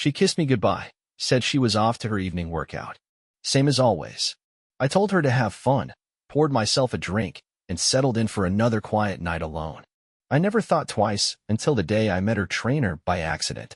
She kissed me goodbye, said she was off to her evening workout. Same as always. I told her to have fun, poured myself a drink, and settled in for another quiet night alone. I never thought twice until the day I met her trainer by accident.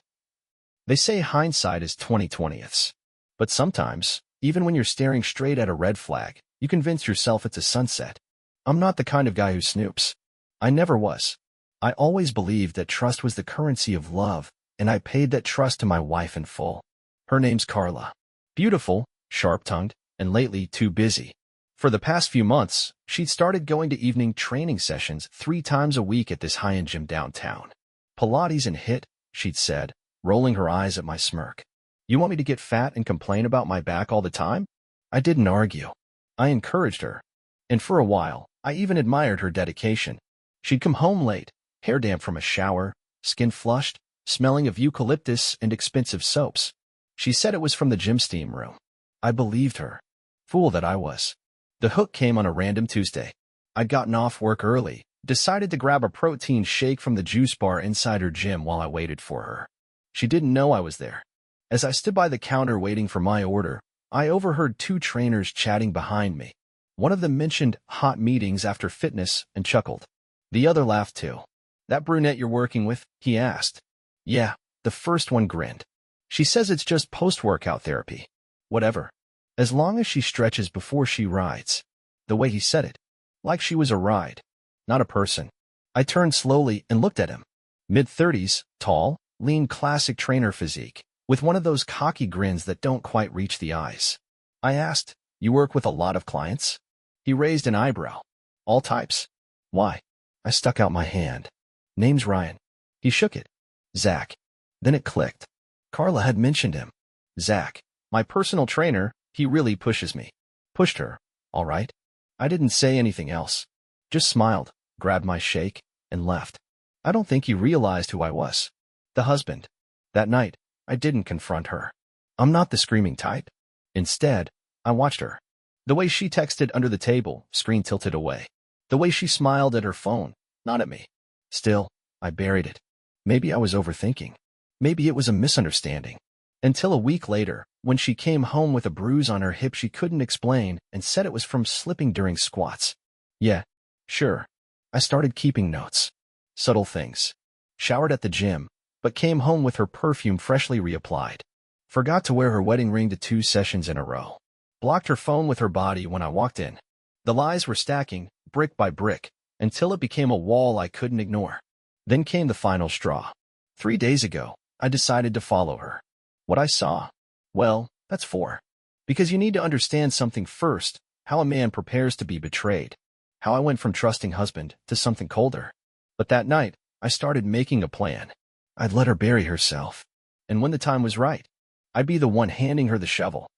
They say hindsight is 20/20ths. But sometimes, even when you're staring straight at a red flag, you convince yourself it's a sunset. I'm not the kind of guy who snoops. I never was. I always believed that trust was the currency of love, and I paid that trust to my wife in full. Her name's Carla. Beautiful, sharp-tongued, and lately too busy. For the past few months, she'd started going to evening training sessions 3 times a week at this high-end gym downtown. Pilates and HIIT, she'd said, rolling her eyes at my smirk. You want me to get fat and complain about my back all the time? I didn't argue. I encouraged her. And for a while, I even admired her dedication. She'd come home late, hair damp from a shower, skin flushed, smelling of eucalyptus and expensive soaps. She said it was from the gym steam room. I believed her. Fool that I was. The hook came on a random Tuesday. I'd gotten off work early, decided to grab a protein shake from the juice bar inside her gym while I waited for her. She didn't know I was there. As I stood by the counter waiting for my order, I overheard 2 trainers chatting behind me. One of them mentioned hot meetings after fitness and chuckled. The other laughed too. That brunette you're working with? He asked. Yeah, the first one grinned. She says it's just post-workout therapy. Whatever. As long as she stretches before she rides. The way he said it. Like she was a ride. Not a person. I turned slowly and looked at him. Mid-30s, tall, lean classic trainer physique, with one of those cocky grins that don't quite reach the eyes. I asked, you work with a lot of clients? He raised an eyebrow. All types. Why? I stuck out my hand. Name's Ryan. He shook it. Zach. Then it clicked. Carla had mentioned him. Zach, my personal trainer, he really pushes me. Pushed her, all right. I didn't say anything else. Just smiled, grabbed my shake, and left. I don't think he realized who I was. The husband. That night, I didn't confront her. I'm not the screaming type. Instead, I watched her. The way she texted under the table, screen tilted away. The way she smiled at her phone, not at me. Still, I buried it. Maybe I was overthinking. Maybe it was a misunderstanding. Until a week later, when she came home with a bruise on her hip she couldn't explain and said it was from slipping during squats. Yeah, sure. I started keeping notes. Subtle things. Showered at the gym, but came home with her perfume freshly reapplied. Forgot to wear her wedding ring to 2 sessions in a row. Blocked her phone with her body when I walked in. The lies were stacking, brick by brick, until it became a wall I couldn't ignore. Then came the final straw. 3 days ago, I decided to follow her. What I saw? Well, that's 4. Because you need to understand something first, how a man prepares to be betrayed. How I went from trusting husband to something colder. But that night, I started making a plan. I'd let her bury herself. And when the time was right, I'd be the one handing her the shovel.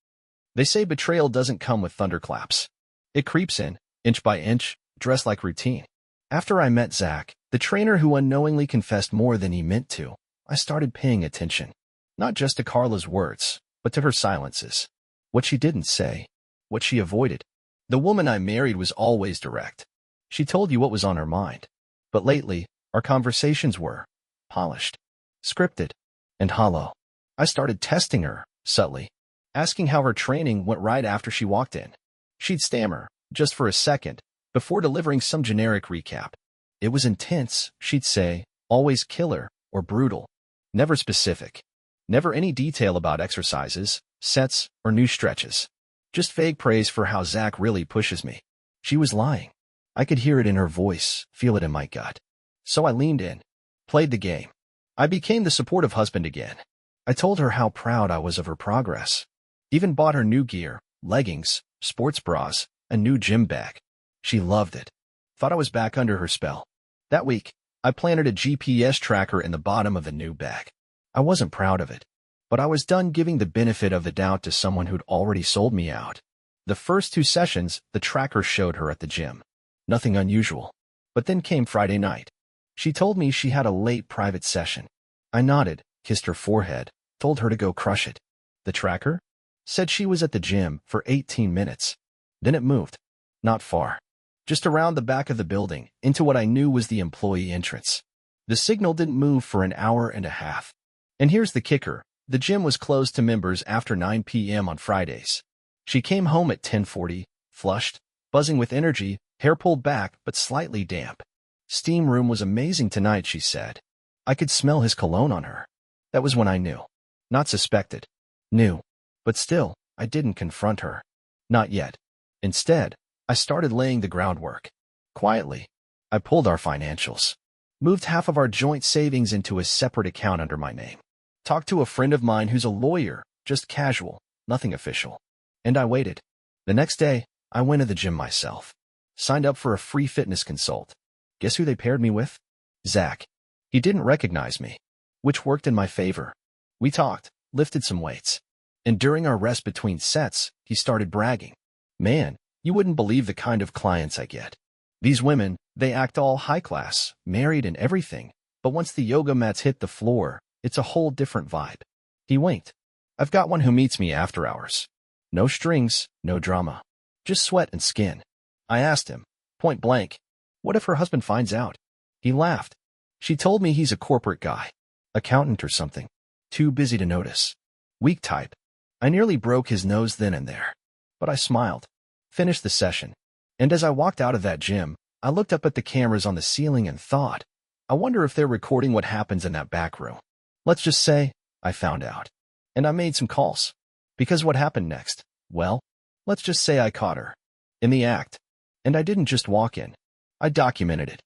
They say betrayal doesn't come with thunderclaps. It creeps in, inch by inch, dressed like routine. After I met Zach, the trainer who unknowingly confessed more than he meant to, I started paying attention. Not just to Carla's words, but to her silences. What she didn't say. What she avoided. The woman I married was always direct. She told you what was on her mind. But lately, our conversations were polished, scripted, and hollow. I started testing her, subtly, asking how her training went right after she walked in. She'd stammer, just for a second, before delivering some generic recap. It was intense, she'd say, always killer or brutal. Never specific. Never any detail about exercises, sets, or new stretches. Just vague praise for how Zach really pushes me. She was lying. I could hear it in her voice, feel it in my gut. So I leaned in, played the game. I became the supportive husband again. I told her how proud I was of her progress. Even bought her new gear, leggings, sports bras, a new gym bag. She loved it. Thought I was back under her spell. That week, I planted a GPS tracker in the bottom of the new bag. I wasn't proud of it, but I was done giving the benefit of the doubt to someone who'd already sold me out. The first 2 sessions, the tracker showed her at the gym. Nothing unusual. But then came Friday night. She told me she had a late private session. I nodded, kissed her forehead, told her to go crush it. The tracker? Said she was at the gym for 18 minutes. Then it moved. Not far. Just around the back of the building, into what I knew was the employee entrance. The signal didn't move for an hour and a half. And here's the kicker, The gym was closed to members after 9 p.m. on Fridays. She came home at 10:40, flushed, buzzing with energy, hair pulled back but slightly damp. Steam room was amazing tonight, she said. I could smell his cologne on her. That was when I knew. Not suspected. Knew. But still, I didn't confront her. Not yet. Instead, I started laying the groundwork. Quietly, I pulled our financials. Moved half of our joint savings into a separate account under my name. Talked to a friend of mine who's a lawyer, just casual, nothing official. And I waited. The next day, I went to the gym myself. Signed up for a free fitness consult. Guess who they paired me with? Zach. He didn't recognize me, which worked in my favor. We talked, lifted some weights. And during our rest between sets, he started bragging. Man, you wouldn't believe the kind of clients I get. These women, they act all high class, married and everything, but once the yoga mats hit the floor, it's a whole different vibe. He winked. I've got one who meets me after hours. No strings, no drama. Just sweat and skin. I asked him, point blank, what if her husband finds out? He laughed. She told me he's a corporate guy. Accountant or something. Too busy to notice. Weak type. I nearly broke his nose then and there. But I smiled. Finished the session. And as I walked out of that gym, I looked up at the cameras on the ceiling and thought, I wonder if they're recording what happens in that back room. Let's just say, I found out. And I made some calls. Because what happened next? Well, let's just say I caught her. In the act. And I didn't just walk in. I documented it.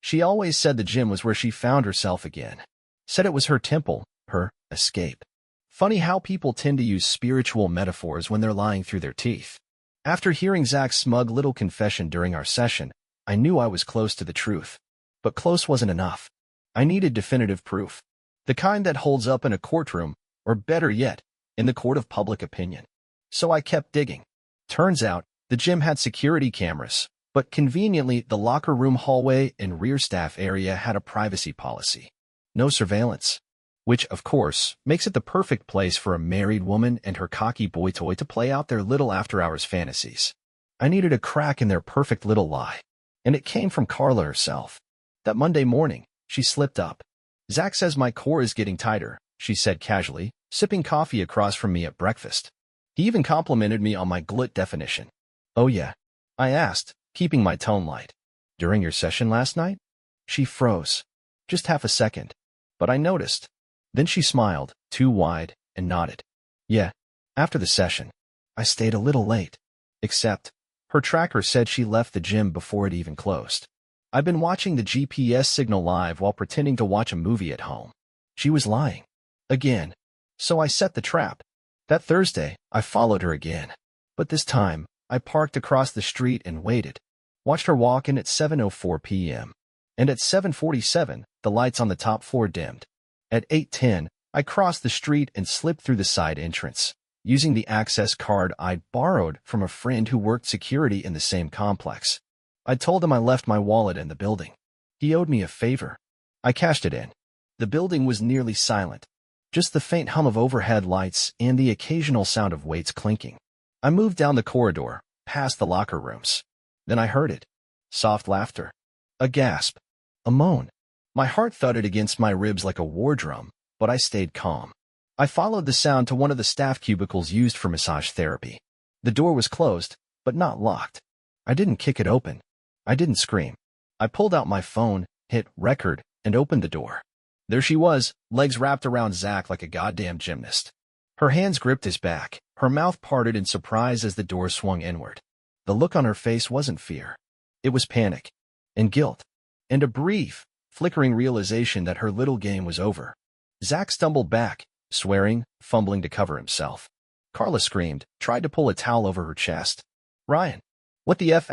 She always said the gym was where she found herself again. Said it was her temple, her escape. Funny how people tend to use spiritual metaphors when they're lying through their teeth. After hearing Zach's smug little confession during our session, I knew I was close to the truth. But close wasn't enough. I needed definitive proof. The kind that holds up in a courtroom, or better yet, in the court of public opinion. So I kept digging. Turns out, the gym had security cameras, but conveniently the locker room hallway and rear staff area had a privacy policy. No surveillance. Which, of course, makes it the perfect place for a married woman and her cocky boy toy to play out their little after-hours fantasies. I needed a crack in their perfect little lie. And it came from Carla herself. That Monday morning, she slipped up. Zach says my core is getting tighter, she said casually, sipping coffee across from me at breakfast. He even complimented me on my glut definition. Oh yeah? I asked, keeping my tone light. During your session last night? She froze. Just half a second. But I noticed. Then she smiled, too wide, and nodded. Yeah, after the session. I stayed a little late. Except, her tracker said she left the gym before it even closed. I've been watching the GPS signal live while pretending to watch a movie at home. She was lying. Again. So I set the trap. That Thursday, I followed her again. But this time, I parked across the street and waited. Watched her walk in at 7:04 p.m. And at 7:47, the lights on the top floor dimmed. At 8:10, I crossed the street and slipped through the side entrance, using the access card I'd borrowed from a friend who worked security in the same complex. I told him I left my wallet in the building. He owed me a favor. I cashed it in. The building was nearly silent. Just the faint hum of overhead lights and the occasional sound of weights clinking. I moved down the corridor, past the locker rooms. Then I heard it. Soft laughter. A gasp. A moan. My heart thudded against my ribs like a war drum, but I stayed calm. I followed the sound to one of the staff cubicles used for massage therapy. The door was closed, but not locked. I didn't kick it open. I didn't scream. I pulled out my phone, hit record, and opened the door. There she was, legs wrapped around Zach like a goddamn gymnast. Her hands gripped his back, her mouth parted in surprise as the door swung inward. The look on her face wasn't fear. It was panic. And guilt. And a brief, flickering realization that her little game was over. Zach stumbled back, swearing, fumbling to cover himself. Carla screamed, tried to pull a towel over her chest. Ryan, what the F***?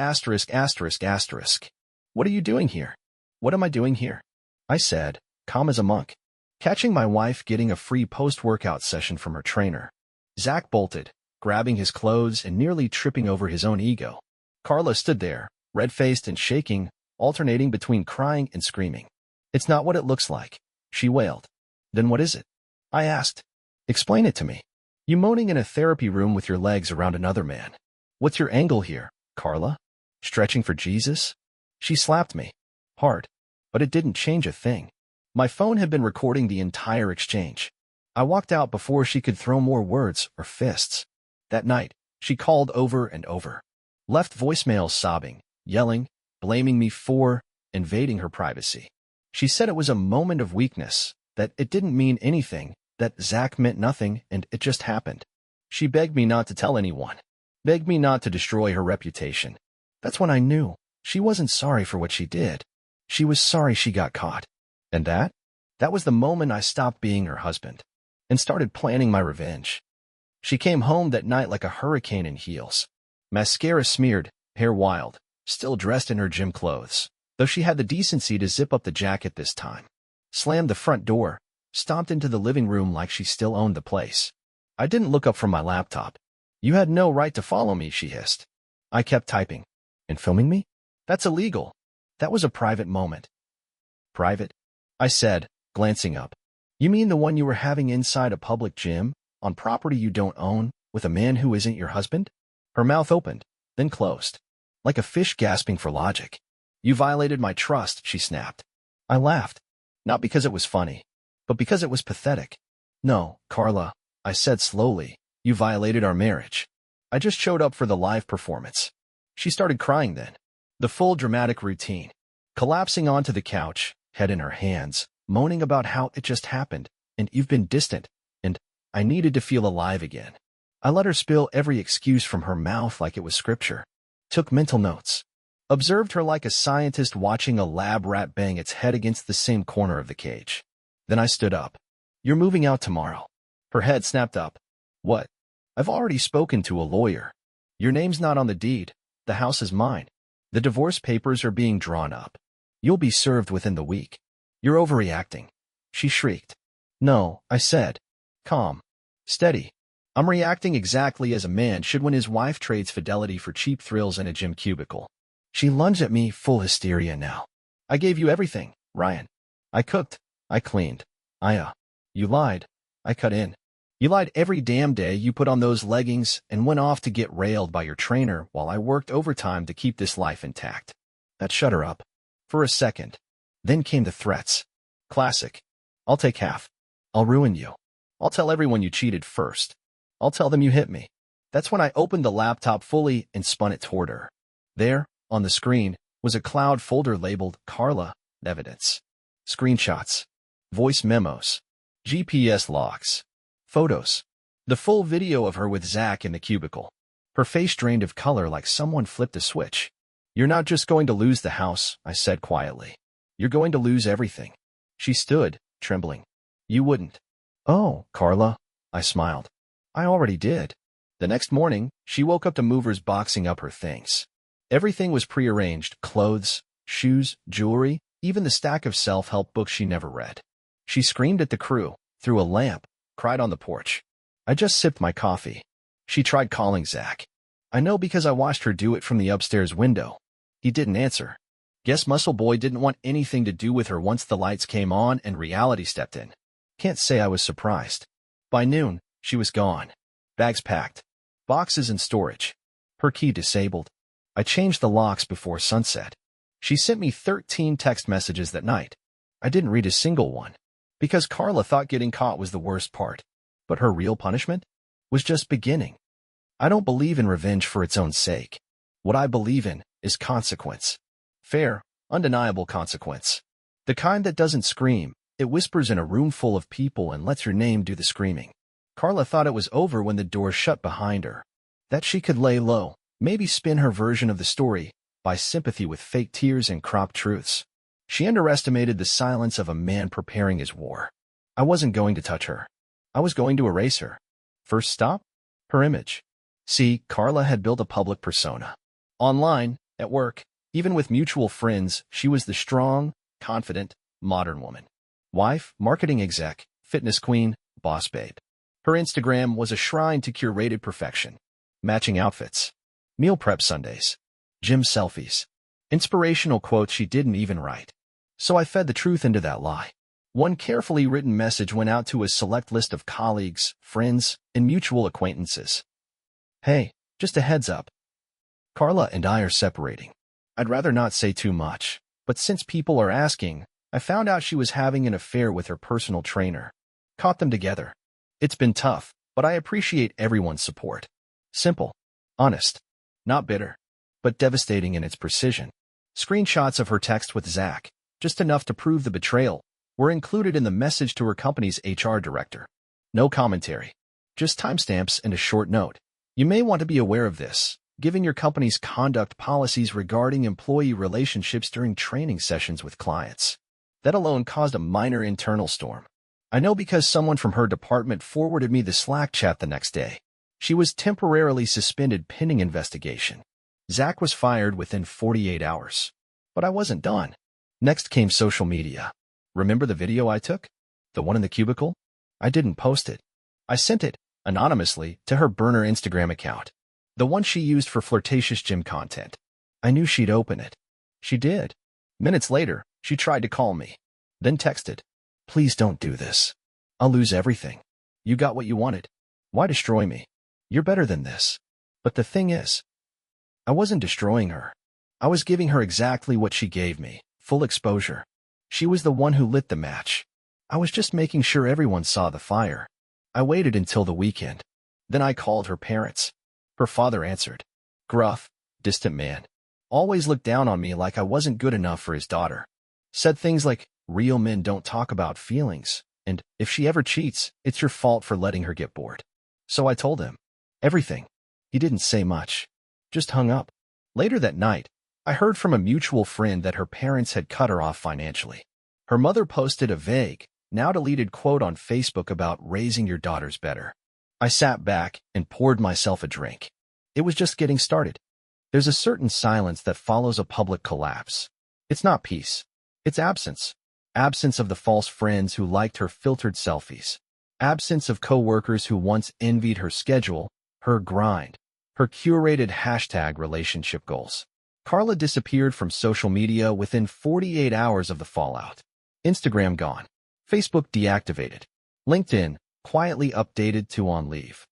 What are you doing here? What am I doing here? I said, calm as a monk, catching my wife getting a free post-workout session from her trainer. Zach bolted, grabbing his clothes and nearly tripping over his own ego. Carla stood there, red-faced and shaking, alternating between crying and screaming. It's not what it looks like, she wailed. Then what is it? I asked. Explain it to me. You moaning in a therapy room with your legs around another man. What's your angle here, Carla? Stretching for Jesus? She slapped me. Hard. But it didn't change a thing. My phone had been recording the entire exchange. I walked out before she could throw more words or fists. That night, she called over and over. Left voicemails sobbing, yelling, blaming me for invading her privacy. She said it was a moment of weakness, that it didn't mean anything, that Zach meant nothing, and it just happened. She begged me not to tell anyone. Begged me not to destroy her reputation. That's when I knew she wasn't sorry for what she did. She was sorry she got caught. And that was the moment I stopped being her husband and started planning my revenge. She came home that night like a hurricane in heels. Mascara smeared, hair wild, still dressed in her gym clothes, though she had the decency to zip up the jacket this time. Slammed the front door, stomped into the living room like she still owned the place. I didn't look up from my laptop. You had no right to follow me, she hissed. I kept typing. And filming me? That's illegal. That was a private moment. Private? I said, glancing up. You mean the one you were having inside a public gym, on property you don't own, with a man who isn't your husband? Her mouth opened, then closed, like a fish gasping for logic. You violated my trust, she snapped. I laughed, not because it was funny, but because it was pathetic. No, Carla, I said slowly, you violated our marriage. I just showed up for the live performance. She started crying then. The full dramatic routine. Collapsing onto the couch, head in her hands, moaning about how it just happened, and you've been distant, and I needed to feel alive again. I let her spill every excuse from her mouth like it was scripture. Took mental notes. Observed her like a scientist watching a lab rat bang its head against the same corner of the cage. Then I stood up. You're moving out tomorrow. Her head snapped up. What? I've already spoken to a lawyer. Your name's not on the deed. The house is mine. The divorce papers are being drawn up. You'll be served within the week. You're overreacting. She shrieked. No, I said. Calm. Steady. I'm reacting exactly as a man should when his wife trades fidelity for cheap thrills in a gym cubicle. She lunged at me, full hysteria now. I gave you everything, Ryan. I cooked. I cleaned. You lied. I cut in. You lied every damn day you put on those leggings and went off to get railed by your trainer while I worked overtime to keep this life intact. That shut her up. For a second. Then came the threats. Classic. I'll take half. I'll ruin you. I'll tell everyone you cheated first. I'll tell them you hit me. That's when I opened the laptop fully and spun it toward her. There, on the screen, was a cloud folder labeled Carla, Evidence. Screenshots. Voice memos. GPS logs. Photos. The full video of her with Zach in the cubicle. Her face drained of color like someone flipped a switch. You're not just going to lose the house, I said quietly. You're going to lose everything. She stood, trembling. You wouldn't. Oh, Carla, I smiled. I already did. The next morning, she woke up to movers boxing up her things. Everything was prearranged, clothes, shoes, jewelry, even the stack of self-help books she never read. She screamed at the crew, threw a lamp, cried on the porch. I just sipped my coffee. She tried calling Zach. I know because I watched her do it from the upstairs window. He didn't answer. Guess Muscle Boy didn't want anything to do with her once the lights came on and reality stepped in. Can't say I was surprised. By noon, she was gone. Bags packed. Boxes in storage. Her key disabled. I changed the locks before sunset. She sent me 13 text messages that night. I didn't read a single one. Because Carla thought getting caught was the worst part. But her real punishment was just beginning. I don't believe in revenge for its own sake. What I believe in is consequence. Fair, undeniable consequence. The kind that doesn't scream, it whispers in a room full of people and lets your name do the screaming. Carla thought it was over when the door shut behind her. That she could lay low, maybe spin her version of the story, buy sympathy with fake tears and cropped truths. She underestimated the silence of a man preparing his war. I wasn't going to touch her. I was going to erase her. First stop? Her image. See, Carla had built a public persona. Online, at work, even with mutual friends, she was the strong, confident, modern woman. Wife, marketing exec, fitness queen, boss babe. Her Instagram was a shrine to curated perfection. Matching outfits. Meal prep Sundays. Gym selfies. Inspirational quotes she didn't even write. So I fed the truth into that lie. One carefully written message went out to a select list of colleagues, friends, and mutual acquaintances. Hey, just a heads up. Carla and I are separating. I'd rather not say too much, but since people are asking, I found out she was having an affair with her personal trainer. Caught them together. It's been tough, but I appreciate everyone's support. Simple. Honest. Not bitter. But devastating in its precision. Screenshots of her text with Zach, just enough to prove the betrayal, were included in the message to her company's HR director. No commentary. Just timestamps and a short note. You may want to be aware of this, given your company's conduct policies regarding employee relationships during training sessions with clients. That alone caused a minor internal storm. I know because someone from her department forwarded me the Slack chat the next day. She was temporarily suspended pending investigation. Zach was fired within 48 hours. But I wasn't done. Next came social media. Remember the video I took? The one in the cubicle? I didn't post it. I sent it, anonymously, to her burner Instagram account. The one she used for flirtatious gym content. I knew she'd open it. She did. Minutes later, she tried to call me. Then texted, "Please don't do this. I'll lose everything. You got what you wanted. Why destroy me? You're better than this." But the thing is, I wasn't destroying her. I was giving her exactly what she gave me, full exposure. She was the one who lit the match. I was just making sure everyone saw the fire. I waited until the weekend. Then I called her parents. Her father answered. Gruff, distant man. Always looked down on me like I wasn't good enough for his daughter. Said things like, "Real men don't talk about feelings, and if she ever cheats, it's your fault for letting her get bored." So I told him everything. He didn't say much. Just hung up. Later that night, I heard from a mutual friend that her parents had cut her off financially. Her mother posted a vague, now deleted quote on Facebook about raising your daughters better. I sat back and poured myself a drink. It was just getting started. There's a certain silence that follows a public collapse. It's not peace. It's absence. Absence of the false friends who liked her filtered selfies. Absence of coworkers who once envied her schedule, her grind, her curated #relationship goals. Carla disappeared from social media within 48 hours of the fallout. Instagram gone. Facebook deactivated. LinkedIn quietly updated to on leave.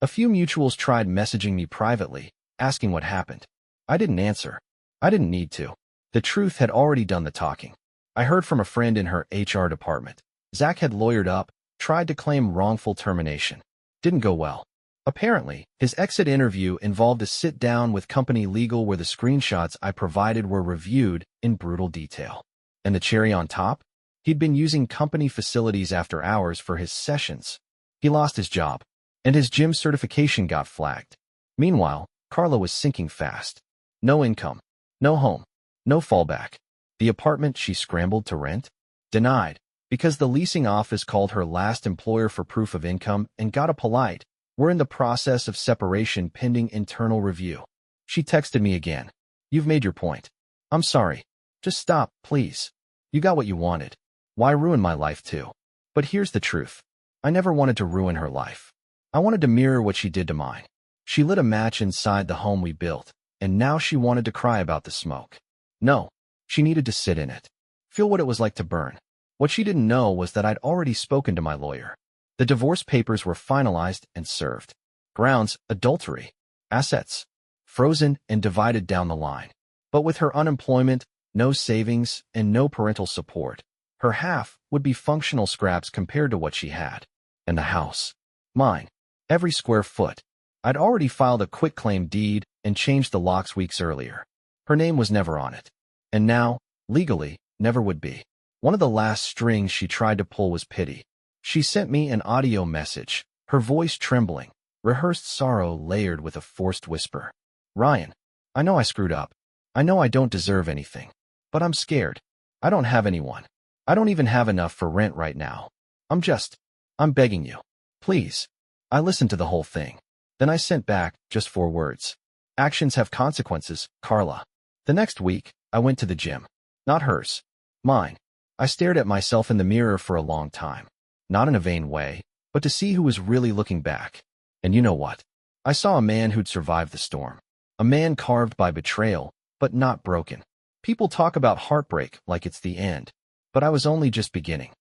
A few mutuals tried messaging me privately, asking what happened. I didn't answer. I didn't need to. The truth had already done the talking. I heard from a friend in her HR department. Zach had lawyered up, tried to claim wrongful termination. Didn't go well. Apparently, his exit interview involved a sit-down with company legal where the screenshots I provided were reviewed in brutal detail. And the cherry on top? He'd been using company facilities after hours for his sessions. He lost his job, and his gym certification got flagged. Meanwhile, Carla was sinking fast. No income, no home, no fallback. The apartment she scrambled to rent? Denied, because the leasing office called her last employer for proof of income and got a polite, "We're in the process of separation pending internal review." She texted me again. "You've made your point. I'm sorry. Just stop, please. You got what you wanted. Why ruin my life too?" But here's the truth. I never wanted to ruin her life. I wanted to mirror what she did to mine. She lit a match inside the home we built, and now she wanted to cry about the smoke. No, she needed to sit in it. Feel what it was like to burn. What she didn't know was that I'd already spoken to my lawyer. The divorce papers were finalized and served. Grounds, adultery. Assets, frozen and divided down the line. But with her unemployment, no savings, and no parental support, her half would be functional scraps compared to what she had. And the house. Mine. Every square foot. I'd already filed a quitclaim deed and changed the locks weeks earlier. Her name was never on it. And now, legally, never would be. One of the last strings she tried to pull was pity. She sent me an audio message, her voice trembling, rehearsed sorrow layered with a forced whisper. "Ryan, I know I screwed up. I know I don't deserve anything. But I'm scared. I don't have anyone. I don't even have enough for rent right now. I'm begging you. Please." I listened to the whole thing. Then I sent back just 4 words. "Actions have consequences, Carla." The next week, I went to the gym. Not hers. Mine. I stared at myself in the mirror for a long time. Not in a vain way, but to see who was really looking back. And you know what? I saw a man who'd survived the storm. A man carved by betrayal, but not broken. People talk about heartbreak like it's the end, but I was only just beginning.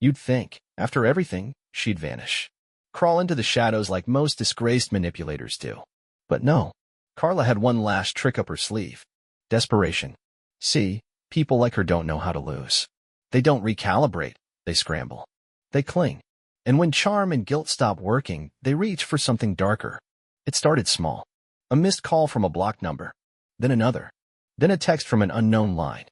You'd think, after everything, she'd vanish. Crawl into the shadows like most disgraced manipulators do. But no, Carla had one last trick up her sleeve. Desperation. See, people like her don't know how to lose. They don't recalibrate, they scramble. They cling. And when charm and guilt stop working, they reach for something darker. It started small. A missed call from a blocked number. Then another. Then a text from an unknown line.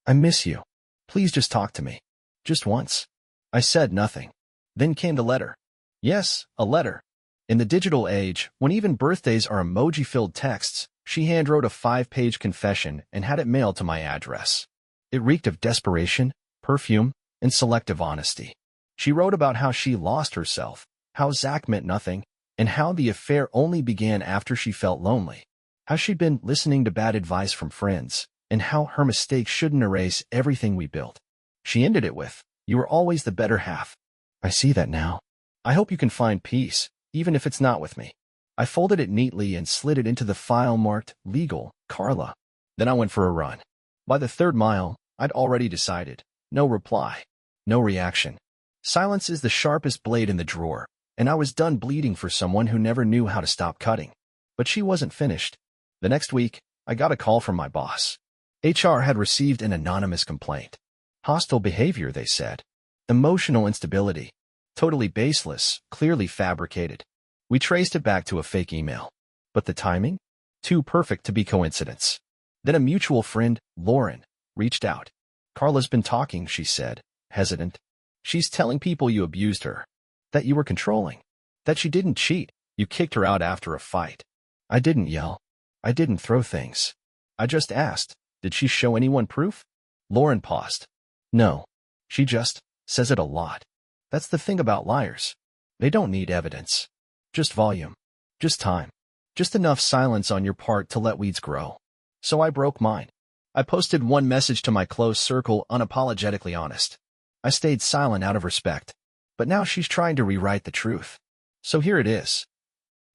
I miss you. Please just talk to me. Just once. I said nothing. Then came the letter. Yes, a letter. In the digital age, when even birthdays are emoji-filled texts, she handwrote a 5-page confession and had it mailed to my address. It reeked of desperation, perfume, and selective honesty. She wrote about how she lost herself, how Zach meant nothing, and how the affair only began after she felt lonely, how she'd been listening to bad advice from friends, and how her mistakes shouldn't erase everything we built. She ended it with, "You were always the better half. I see that now. I hope you can find peace, even if it's not with me." I folded it neatly and slid it into the file marked Legal, Carla. Then I went for a run. By the 3rd mile, I'd already decided. No reply. No reaction. Silence is the sharpest blade in the drawer, and I was done bleeding for someone who never knew how to stop cutting. But she wasn't finished. The next week, I got a call from my boss. HR had received an anonymous complaint. Hostile behavior, they said. Emotional instability. Totally baseless, clearly fabricated. We traced it back to a fake email. But the timing? Too perfect to be coincidence. Then a mutual friend, Lauren, reached out. "Carla's been talking," she said, hesitant. "She's telling people you abused her. That you were controlling. That she didn't cheat. You kicked her out after a fight." I didn't yell. I didn't throw things. I just asked, "Did she show anyone proof?" Lauren paused. "No. She just says it a lot. That's the thing about liars. They don't need evidence. Just volume. Just time. Just enough silence on your part to let weeds grow." So I broke mine. I posted one message to my close circle, unapologetically honest. I stayed silent out of respect. But now she's trying to rewrite the truth. So here it is.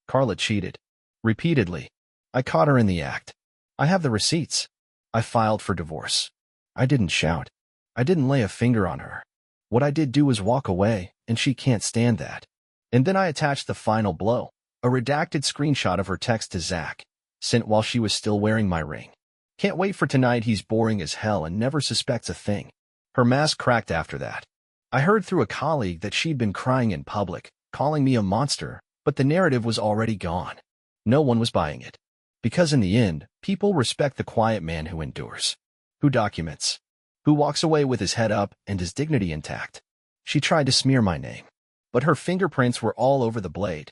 Carla cheated. Repeatedly. I caught her in the act. I have the receipts. I filed for divorce. I didn't shout. I didn't lay a finger on her. What I did do was walk away, and she can't stand that. And then I attached the final blow, a redacted screenshot of her text to Zach, sent while she was still wearing my ring. "Can't wait for tonight. He's boring as hell and never suspects a thing." Her mask cracked after that. I heard through a colleague that she'd been crying in public, calling me a monster, but the narrative was already gone. No one was buying it. Because in the end, people respect the quiet man who endures, who documents, who walks away with his head up and his dignity intact. She tried to smear my name, but her fingerprints were all over the blade.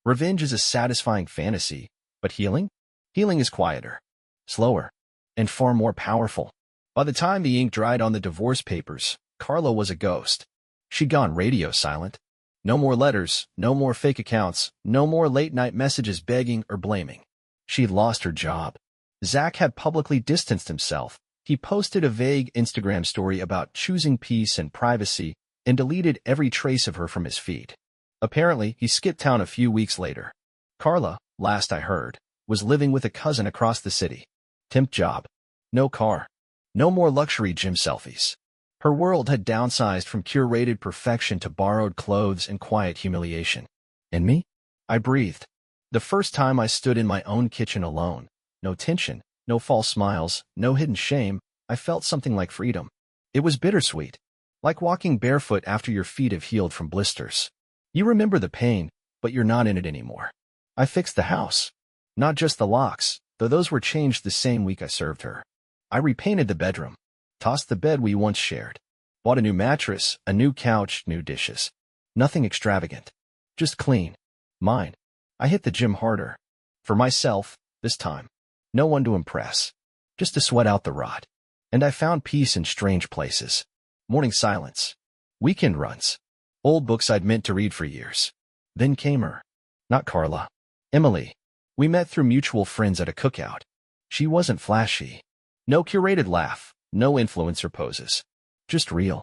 Revenge is a satisfying fantasy, but healing? Healing is quieter, slower, and far more powerful. By the time the ink dried on the divorce papers, Carla was a ghost. She'd gone radio silent. No more letters, no more fake accounts, no more late-night messages begging or blaming. She'd lost her job. Zach had publicly distanced himself. He posted a vague Instagram story about choosing peace and privacy and deleted every trace of her from his feed. Apparently, he skipped town a few weeks later. Carla, last I heard, was living with a cousin across the city. Temp job. No car. No more luxury gym selfies. Her world had downsized from curated perfection to borrowed clothes and quiet humiliation. And me? I breathed. The first time I stood in my own kitchen alone. No tension, no false smiles, no hidden shame. I felt something like freedom. It was bittersweet. Like walking barefoot after your feet have healed from blisters. You remember the pain, but you're not in it anymore. I fixed the house. Not just the locks, though those were changed the same week I served her. I repainted the bedroom. Tossed the bed we once shared. Bought a new mattress, a new couch, new dishes. Nothing extravagant. Just clean. Mine. I hit the gym harder. For myself, this time. No one to impress. Just to sweat out the rot. And I found peace in strange places. Morning silence. Weekend runs. Old books I'd meant to read for years. Then came her. Not Carla. Emily. We met through mutual friends at a cookout. She wasn't flashy. No curated laugh. No influencer poses. Just real.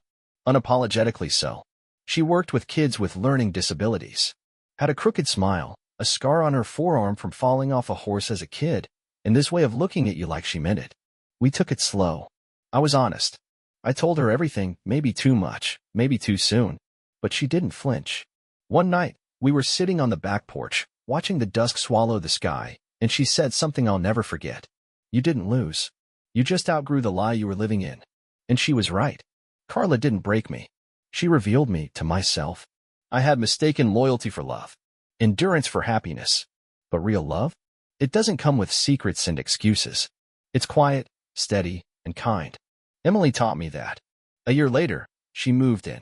Unapologetically so. She worked with kids with learning disabilities. Had a crooked smile, a scar on her forearm from falling off a horse as a kid, and this way of looking at you like she meant it. We took it slow. I was honest. I told her everything, maybe too much, maybe too soon. But she didn't flinch. One night, we were sitting on the back porch, watching the dusk swallow the sky, and she said something I'll never forget. "You didn't lose. You just outgrew the lie you were living in." And she was right. Carla didn't break me. She revealed me to myself. I had mistaken loyalty for love, endurance for happiness. But real love? It doesn't come with secrets and excuses. It's quiet, steady, and kind. Emily taught me that. A year later, she moved in.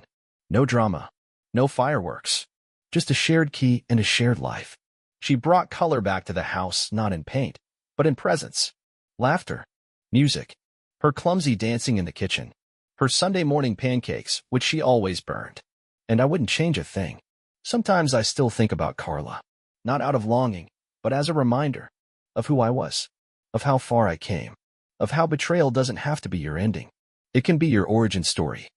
No drama, no fireworks, just a shared key and a shared life. She brought color back to the house, not in paint, but in presence. Laughter, music, her clumsy dancing in the kitchen, her Sunday morning pancakes, which she always burned. And I wouldn't change a thing. Sometimes I still think about Carla, not out of longing, but as a reminder of who I was, of how far I came, of how betrayal doesn't have to be your ending. It can be your origin story.